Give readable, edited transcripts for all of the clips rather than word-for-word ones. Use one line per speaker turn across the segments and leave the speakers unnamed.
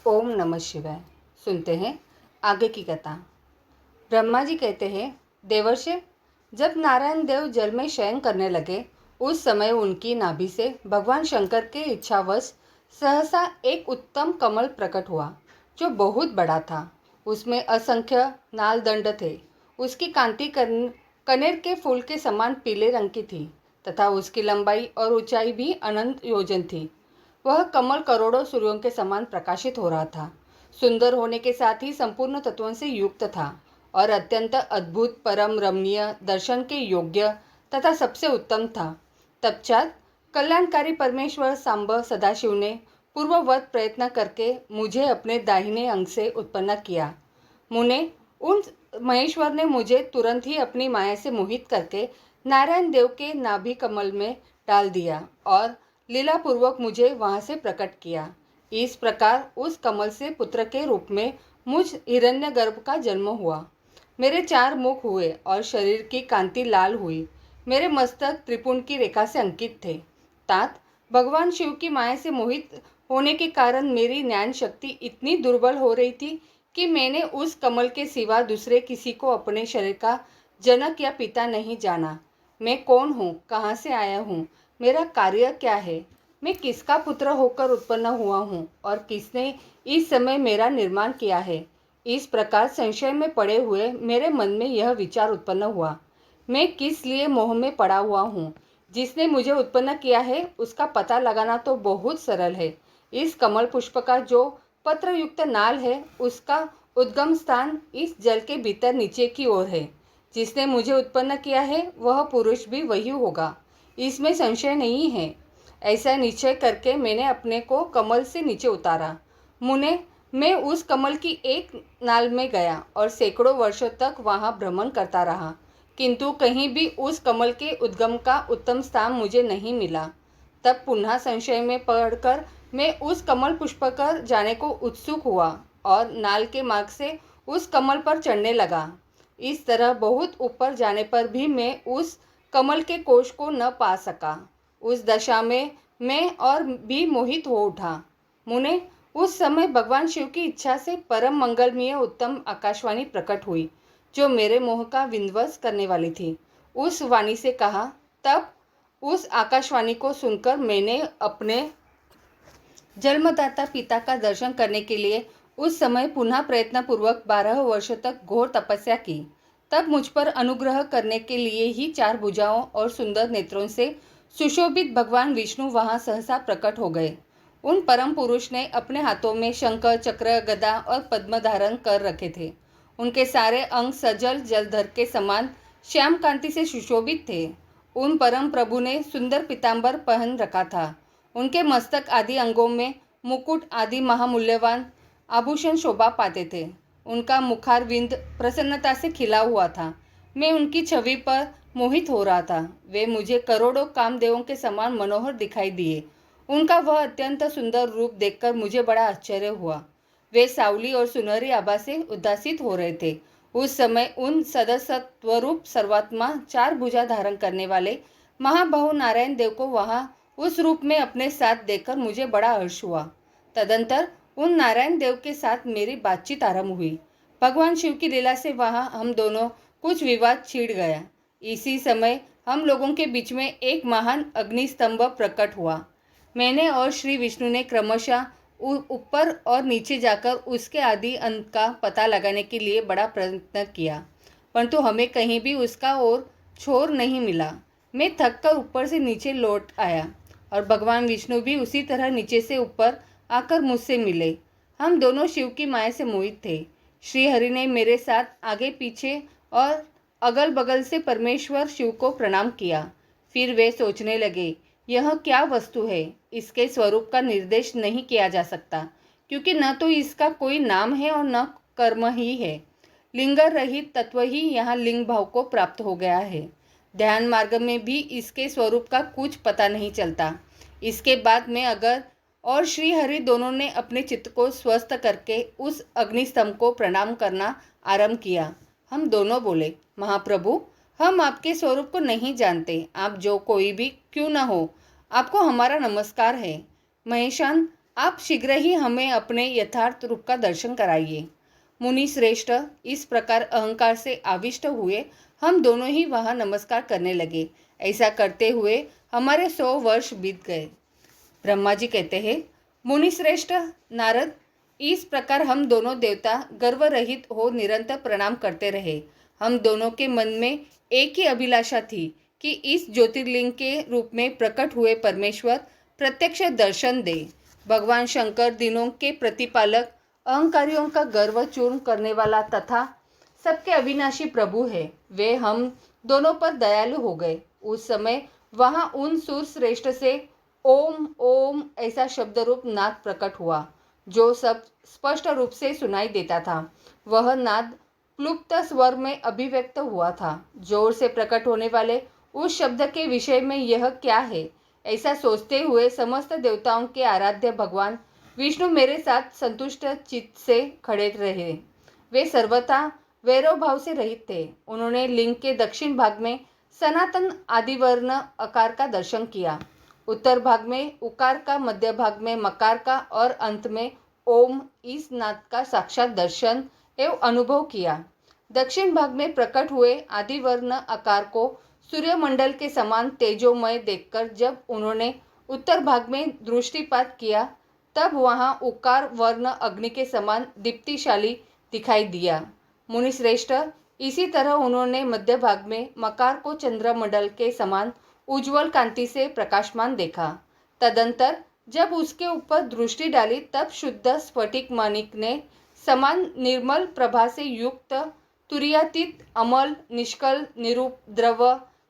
ओम नमः शिवाय। सुनते हैं आगे की कथा। ब्रह्मा जी कहते हैं, देवर्षि, जब नारायण देव जल में शयन करने लगे, उस समय उनकी नाभि से भगवान शंकर के इच्छावश सहसा एक उत्तम कमल प्रकट हुआ, जो बहुत बड़ा था। उसमें असंख्य नालदंड थे। उसकी कांति कनेर के फूल के समान पीले रंग की थी तथा उसकी लंबाई और ऊंचाई भी अनंत योजन थी। वह कमल करोड़ों सूर्यों के समान प्रकाशित हो रहा था। सुंदर होने के साथ ही संपूर्ण तत्वों से युक्त था और अत्यंत अद्भुत, परम रमणीय, दर्शन के योग्य तथा सबसे उत्तम था। तत्पश्चात कल्याणकारी परमेश्वर सांब सदाशिव ने पूर्ववत प्रयत्न करके मुझे अपने दाहिने अंग से उत्पन्न किया। मुने, उन महेश्वर ने मुझे तुरंत ही अपनी माया से मोहित करके नारायण देव के नाभि कमल में डाल दिया और लीलापूर्वक मुझे वहां से प्रकट किया। इस प्रकार उस कमल से पुत्र के रूप में मुझ हिरण्यगर्भ का जन्म हुआ। मेरे 4 मुख हुए और शरीर की कांति लाल हुई। मेरे मस्तक त्रिपुंड की रेखा से अंकित थे। तात भगवान शिव की माया से मोहित होने के कारण मेरी ज्ञान शक्ति इतनी दुर्बल हो रही थी कि मैंने उस कमल के सिवा दूसरे किसी को अपने शरीर का जनक या पिता नहीं जाना। मैं कौन हूँ, कहाँ से आया हूँ, मेरा कार्य क्या है, मैं किसका पुत्र होकर उत्पन्न हुआ हूँ और किसने इस समय मेरा निर्माण किया है। इस प्रकार संशय में पड़े हुए मेरे मन में यह विचार उत्पन्न हुआ, मैं किस लिए मोह में पड़ा हुआ हूँ। जिसने मुझे उत्पन्न किया है उसका पता लगाना तो बहुत सरल है। इस कमल पुष्प का जो पत्र युक्त नाल है, उसका उद्गम स्थान इस जल के भीतर नीचे की ओर है। जिसने मुझे उत्पन्न किया है वह पुरुष भी वही होगा, इसमें संशय नहीं है। ऐसा निश्चय करके मैंने अपने को कमल से नीचे उतारा। मुने, मैं उस कमल की एक नाल में गया और सैकड़ों वर्षों तक वहां भ्रमण करता रहा, किंतु कहीं भी उस कमल के उद्गम का उत्तम स्थान मुझे नहीं मिला। तब पुनः संशय में पड़कर मैं उस कमल पुष्प पर जाने को उत्सुक हुआ और नाल के मार्ग से उस कमल पर चढ़ने लगा। इस तरह बहुत ऊपर जाने पर भी मैं उस कमल के कोश को न पा सका। उस दशा में मैं और भी मोहित हो उठा। मुने, उस समय भगवान शिव की इच्छा से परम मंगलमय उत्तम आकाशवाणी प्रकट हुई, जो मेरे मोह का विध्वंस करने वाली थी। उस वाणी से कहा। तब उस आकाशवाणी को सुनकर मैंने अपने जन्मदाता पिता का दर्शन करने के लिए उस समय पुनः प्रयत्न पूर्वक 12 वर्षों तक घोर तपस्या की। तब मुझ पर अनुग्रह करने के लिए ही 4 भुजाओं और सुंदर नेत्रों से सुशोभित भगवान विष्णु वहां सहसा प्रकट हो गए। उन परम पुरुष ने अपने हाथों में शंख, चक्र, गदा और पद्म धारण कर रखे थे। उनके सारे अंग सजल जलधर के समान श्याम कांति से सुशोभित थे। उन परम प्रभु ने सुंदर पीतांबर पहन रखा था। उनके मस्तक आदि अंगों में मुकुट आदि महामूल्यवान आभूषण शोभा पाते थे। उनका मुखारविंद प्रसन्नता से खिला हुआ था। मैं उनकी छवि पर मोहित हो रहा था। वे मुझे करोड़ों कामदेवों के समान मनोहर दिखाई दिए। उनका वह अत्यंत सुंदर रूप देखकर मुझे बड़ा आश्चर्य हुआ। वे सावली और सुनहरी आभा से उद्भासित हो रहे थे। उस समय उन सदसत्वरूप सर्वात्मा 4 भुजा धारण करने वाले महाबाहु नारायण देव को वहां उस रूप में अपने साथ देखकर मुझे बड़ा हर्ष हुआ। तदंतर उन नारायण देव के साथ मेरी बातचीत आरंभ हुई। भगवान शिव की लीला से वहां हम दोनों कुछ विवाद छिड़ गया। इसी समय हम लोगों के बीच में एक महान अग्निस्तंभ प्रकट हुआ। मैंने और श्री विष्णु ने क्रमशः ऊपर और नीचे जाकर उसके आदि अंत का पता लगाने के लिए बड़ा प्रयत्न किया, परंतु हमें कहीं भी उसका और छोर नहीं मिला। मैं थक कर ऊपर से नीचे लौट आया और भगवान विष्णु भी उसी तरह नीचे से ऊपर आकर मुझसे मिले। हम दोनों शिव की माया से मोहित थे। श्री हरि ने मेरे साथ आगे पीछे और अगल बगल से परमेश्वर शिव को प्रणाम किया। फिर वे सोचने लगे, यह क्या वस्तु है, इसके स्वरूप का निर्देश नहीं किया जा सकता, क्योंकि न तो इसका कोई नाम है और न कर्म ही है। लिंग रहित तत्व ही यहाँ लिंग भाव को प्राप्त हो गया है। ध्यान मार्ग में भी इसके स्वरूप का कुछ पता नहीं चलता। इसके बाद में अगर और श्री हरि दोनों ने अपने चित्त को स्वस्थ करके उस अग्निस्तंभ को प्रणाम करना आरंभ किया। हम दोनों बोले, महाप्रभु, हम आपके स्वरूप को नहीं जानते। आप जो कोई भी क्यों न हो, आपको हमारा नमस्कार है। महेशान, आप शीघ्र ही हमें अपने यथार्थ रूप का दर्शन कराइए। मुनि श्रेष्ठ इस प्रकार अहंकार से आविष्ट हुए। हम दोनों ही वहाँ नमस्कार करने लगे। ऐसा करते हुए हमारे 100 वर्ष बीत गए। ब्रह्मा जी कहते हैं, मुनि श्रेष्ठ नारद, इस प्रकार हम दोनों देवता गर्व रहित हो निरंतर प्रणाम करते रहे। हम दोनों के मन में एक ही अभिलाषा थी कि इस ज्योतिर्लिंग के रूप में प्रकट हुए परमेश्वर प्रत्यक्ष दर्शन दे। भगवान शंकर दिनों के प्रतिपालक, अहंकारियों का गर्व चूर्ण करने वाला तथा सबके अविनाशी प्रभु है। वे हम दोनों पर दयालु हो गए। उस समय वहाँ उन सूर श्रेष्ठ से ओम ओम ऐसा शब्द रूप नाद प्रकट हुआ, जो सब स्पष्ट रूप से सुनाई देता था। वह नाद क्लुप्त स्वर में अभिव्यक्त हुआ था। जोर से प्रकट होने वाले उस शब्द के विषय में यह क्या है, ऐसा सोचते हुए समस्त देवताओं के आराध्य भगवान विष्णु मेरे साथ संतुष्ट चित्त से खड़े रहे। वे सर्वथा वैरव भाव से रहित थे। उन्होंने लिंग के दक्षिण भाग में सनातन आदिवर्ण अकार का दर्शन किया, उत्तर भाग में उकार का, मध्य भाग में मकार का और अंत में ओम इस नाद का साक्षात दर्शन एवं अनुभव किया। दक्षिण भाग में प्रकट हुए आदिवर्ण आकार को सूर्यमंडल के समान तेजोमय देखकर जब उन्होंने उत्तर भाग में दृष्टिपात किया, तब वहाँ उकार वर्ण अग्नि के समान दीप्तिशाली दिखाई दिया। मुनिश्रेष्ठ, इसी तरह उन्होंने मध्य भाग में मकार को चंद्रमंडल के समान उज्ज्वल कांति से प्रकाशमान देखा। तदंतर जब उसके ऊपर दृष्टि डाली, तब शुद्ध स्फटिक माणिक ने समान निर्मल प्रभा से युक्त तुरीयातीत अमल निष्कल निरूप द्रव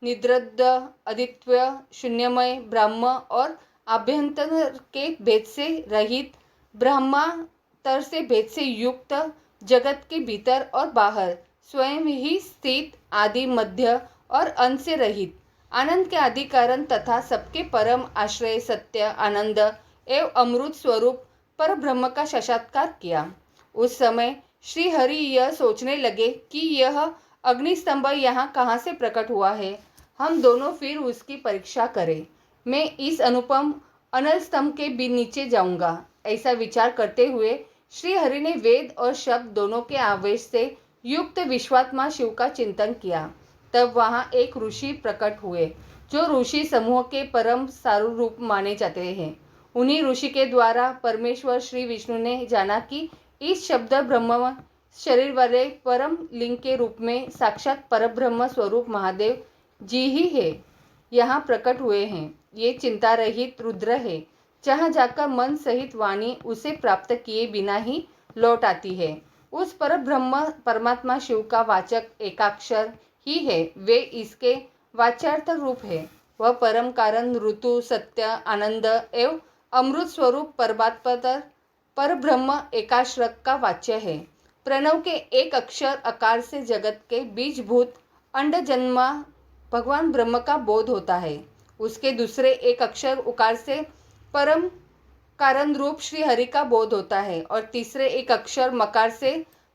निद्रद अदित्य शून्यमय ब्रह्म और आभ्यंतर के भेद से रहित ब्रह्मांतर से भेद से युक्त जगत के भीतर और बाहर स्वयं ही स्थित आदि मध्य और अंत से रहित आनंद के आदि कारण तथा सबके परम आश्रय सत्य आनंद एवं अमृत स्वरूप पर ब्रह्म का साक्षात्कार किया। उस समय श्री हरि यह सोचने लगे कि यह अग्निस्तंभ यहाँ कहाँ से प्रकट हुआ है। हम दोनों फिर उसकी परीक्षा करें। मैं इस अनुपम अनल स्तंभ के भी नीचे जाऊंगा। ऐसा विचार करते हुए श्री हरि ने वेद और शब्द दोनों के आवेश से युक्त विश्वात्मा शिव का चिंतन किया। तब वहाँ एक ऋषि प्रकट हुए, जो ऋषि समूह के परम सारू रूप माने जाते हैं। उन्हीं ऋषि के द्वारा परमेश्वर श्री विष्णु ने जाना कि इस शब्द ब्रह्म शरीर वाले परम लिंग के रूप में साक्षात परब्रह्म स्वरूप महादेव जी ही है, यहाँ प्रकट हुए हैं। ये चिंता रहित रुद्र है। जहाँ जाकर मन सहित वाणी उसे प्राप्त किए बिना ही लौट आती है। उस परब्रह्म परमात्मा शिव का वाचक एकाक्षर ही है। वे इसके वाच्यार्थ रूप है। वह परम कारण ऋतु सत्य आनंद एवं अमृत स्वरूप परमात्पर परब्रह्म एकाश्रक का वाच्य है। प्रणव के एक अक्षर आकार से जगत के बीजभूत अंड जन्मा भगवान ब्रह्म का बोध होता है। उसके दूसरे एक अक्षर उकार से परम कारण रूप श्री हरि का बोध होता है और तीसरे एक अक्षर मकार से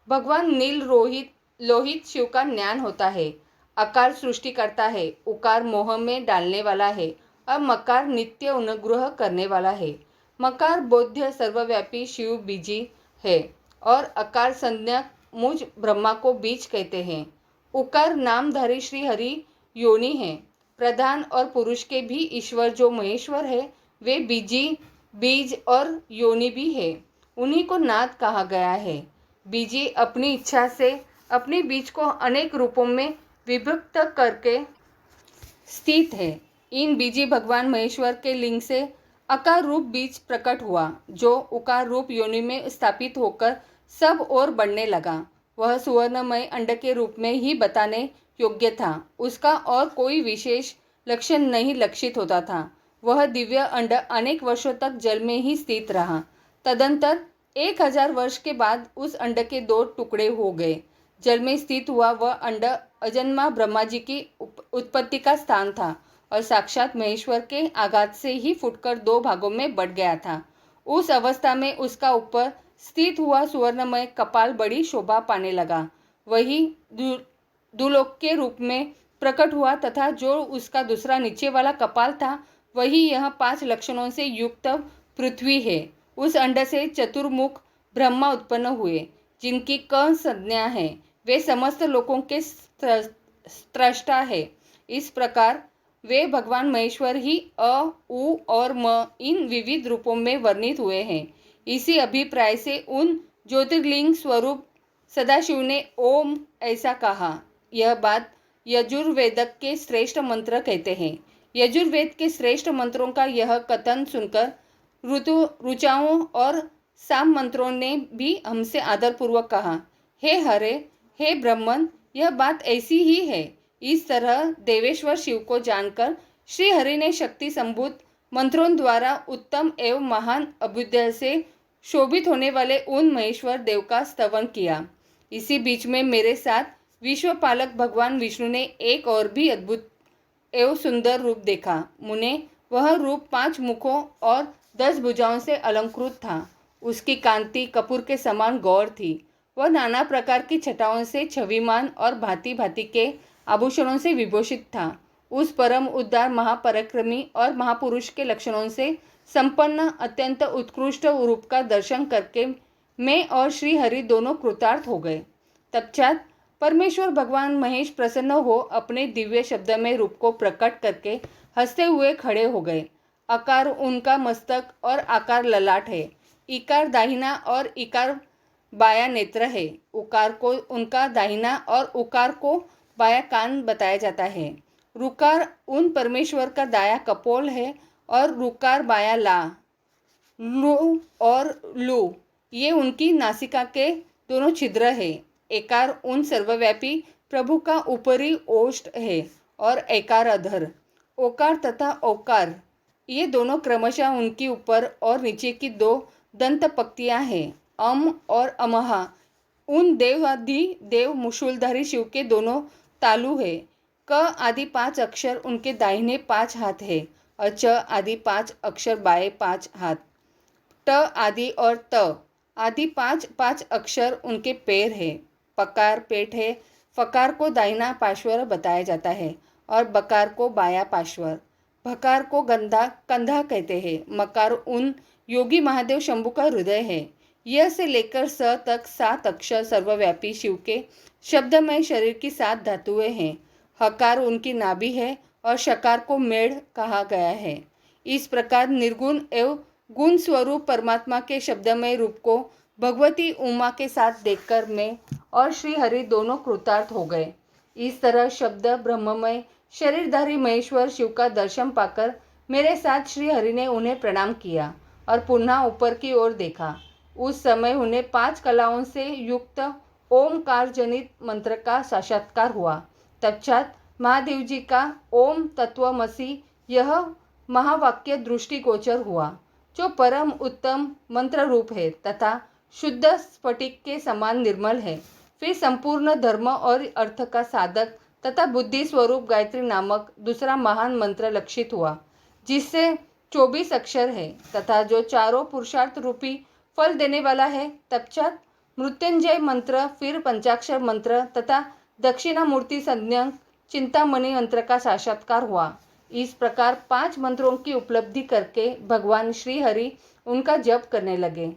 भगवान नील रोहित लोहित शिव का ज्ञान होता है। अकार सृष्टि करता है, उकार मोह में डालने वाला है और मकार नित्य अनुग्रह करने वाला है। मकार बोध्य सर्वव्यापी शिव बीजी है और अकार संज्ञक मुझ ब्रह्मा को बीज कहते हैं। उकार नामधारी श्री हरि योनि है। प्रधान और पुरुष के भी ईश्वर जो महेश्वर है, वे बीजी बीज और योनि भी है। उन्हीं को नाद कहा गया है। बीजी अपनी इच्छा से अपने बीज को अनेक रूपों में विभक्त करके स्थित है। इन बीजी भगवान महेश्वर के लिंग से अकार रूप बीज प्रकट हुआ, जो उकार रूप योनि में स्थापित होकर सब ओर बढ़ने लगा। वह सुवर्णमय अंड के रूप में ही बताने योग्य था। उसका और कोई विशेष लक्षण नहीं लक्षित होता था। वह दिव्य अंड अनेक वर्षों तक जल में ही स्थित रहा। तदंतर 1000 वर्ष के बाद उस अंड के 2 टुकड़े हो गए। जल में स्थित हुआ वह अंड अजन्मा ब्रह्मा जी की उत्पत्ति का स्थान था और साक्षात महेश्वर के आघात से ही फूटकर 2 भागों में बढ़ गया था। उस अवस्था में उसका ऊपर स्थित हुआ सुवर्णमय कपाल बड़ी शोभा पाने लगा। वही दुलोक के रूप में प्रकट हुआ तथा जो उसका दूसरा नीचे वाला कपाल था, वही यह 5 लक्षणों से युक्त पृथ्वी है। उस अंड से चतुर्मुख ब्रह्मा उत्पन्न हुए, जिनकी क संज्ञा है। वे समस्त लोकों के स्रष्टा है। इस प्रकार वे भगवान महेश्वर ही अ, उ और म इन विविध रूपों में वर्णित हुए हैं। इसी अभिप्राय से उन ज्योतिर्लिंग स्वरूप सदाशिव ने ओम ऐसा कहा। यह बात यजुर्वेद के श्रेष्ठ मंत्र कहते हैं। यजुर्वेद के श्रेष्ठ मंत्रों का यह कथन सुनकर ऋचाओं और साम मंत्रों ने भी हमसे आदरपूर्वक कहा, हे हरे, हे ब्रह्मन, यह बात ऐसी ही है। इस तरह देवेश्वर शिव को जानकर श्री हरि ने शक्ति संभूत मंत्रों द्वारा उत्तम एवं महान अभ्युदय से शोभित होने वाले उन महेश्वर देव का स्तवन किया। इसी बीच में मेरे साथ विश्वपालक भगवान विष्णु ने एक और भी अद्भुत एवं सुंदर रूप देखा। मुने वह रूप 5 मुखों और 10 भुजाओं से अलंकृत था। उसकी कांति कपूर के समान गौर थी। वह नाना प्रकार की छटाओं से छविमान और भांति भांति के आभूषणों से विभूषित था। उस परम उद्धार महापराक्रमी और महापुरुष के लक्षणों से संपन्न अत्यंत उत्कृष्ट रूप का दर्शन करके मैं और श्री हरि दोनों कृतार्थ हो गए। तत्पश्चात परमेश्वर भगवान महेश प्रसन्न हो अपने दिव्य शब्द में रूप को प्रकट करके हंसते हुए खड़े हो गए। आकार उनका मस्तक और आकार ललाट है। इकार दाहिना और इकार बाया नेत्र है। उकार को उनका दाहिना और उकार को बाया कान बताया जाता है। रुकार उन परमेश्वर का दाया कपोल है और रुकार बाया ला। लू और लू ये उनकी नासिका के दोनों छिद्र है। एकार उन सर्वव्यापी प्रभु का ऊपरी ओष्ठ है और एकार अधर। ओकार तथा ओकार ये दोनों क्रमशः उनकी ऊपर और नीचे की 2 दंत पंक्तियां हैं। अम और अमहा उन देवादि देव मुशूलधारी शिव के दोनों तालु है। क आदि 5 अक्षर उनके दाहिने 5 हाथ है और च आदि 5 अक्षर बाएं 5 हाथ। ट आदि और त आदि 5 अक्षर उनके पैर है। पकार पेट है। फकार को दाहिना पार्श्वर बताया जाता है और बकार को बाया पार्श्वर। भकार को कंधा कहते हैं। मकार उन योगी महादेव शंभु का हृदय है। यह से लेकर स तक 7 अक्षर सर्वव्यापी शिव के शब्दमय शरीर की 7 धातुएं हैं। हकार उनकी नाभि है और शकार को मेढ़ कहा गया है। इस प्रकार निर्गुण एवं गुण स्वरूप परमात्मा के शब्दमय रूप को भगवती उमा के साथ देखकर मैं और श्री हरि दोनों कृतार्थ हो गए। इस तरह शब्द ब्रह्ममय शरीरधारी महेश्वर शिव का दर्शन पाकर मेरे साथ श्री हरि ने उन्हें प्रणाम किया और पुनः ऊपर की ओर देखा। उस समय उन्हें 5 कलाओं से युक्त ओमकार जनित मंत्र का साक्षात्कार हुआ। तत्पश्चात महादेव जी का ओम तत्वमसि यह महावाक्य दृष्टिगोचर हुआ, जो परम उत्तम मंत्र रूप है तथा शुद्ध स्फटिक के समान निर्मल है। फिर संपूर्ण धर्म और अर्थ का साधक तथा बुद्धि स्वरूप गायत्री नामक दूसरा महान मंत्र लक्षित हुआ, जिससे 24 अक्षर है तथा जो चारों पुरुषार्थ रूपी फल देने वाला है। तत्पश्चात मृत्युंजय मंत्र, फिर पंचाक्षर मंत्र तथा दक्षिणामूर्ति संज्ञक चिंतामणि मंत्र का साक्षात्कार हुआ। इस प्रकार 5 मंत्रों की उपलब्धि करके भगवान श्री हरि उनका जप करने लगे।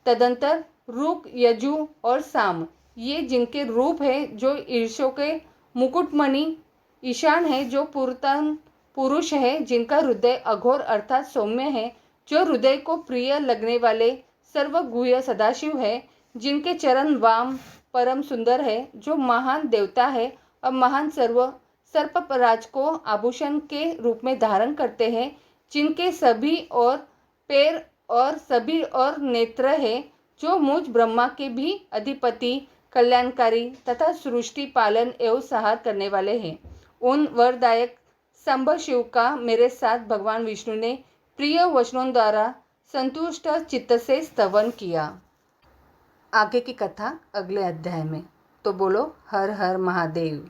तदंतर रुक, यजु और साम ये जिनके रूप है, जो ईर्षों के मुकुटमणि, ईशान है जो पूर्वतन पुरुष है, जिनका हृदय अघोर अर्थात सौम्य है, जो हृदय को प्रिय लगने वाले सर्वगुह्य सदाशिव है, जिनके चरण वाम परम सुंदर है, जो महान देवता है और महान सर्पराज को आभूषण के रूप में धारण करते हैं, जिनके सभी और पैर और सभी और नेत्र है, जो मुझ ब्रह्मा के भी अधिपति, कल्याणकारी तथा सृष्टि पालन एवं सहार करने वाले हैं। उन वरदायक संभ शिव का मेरे साथ भगवान विष्णु ने प्रिय वचनों द्वारा संतुष्ट चित्त से स्तवन किया। आगे की कथा अगले अध्याय में। तो बोलो हर हर महादेव।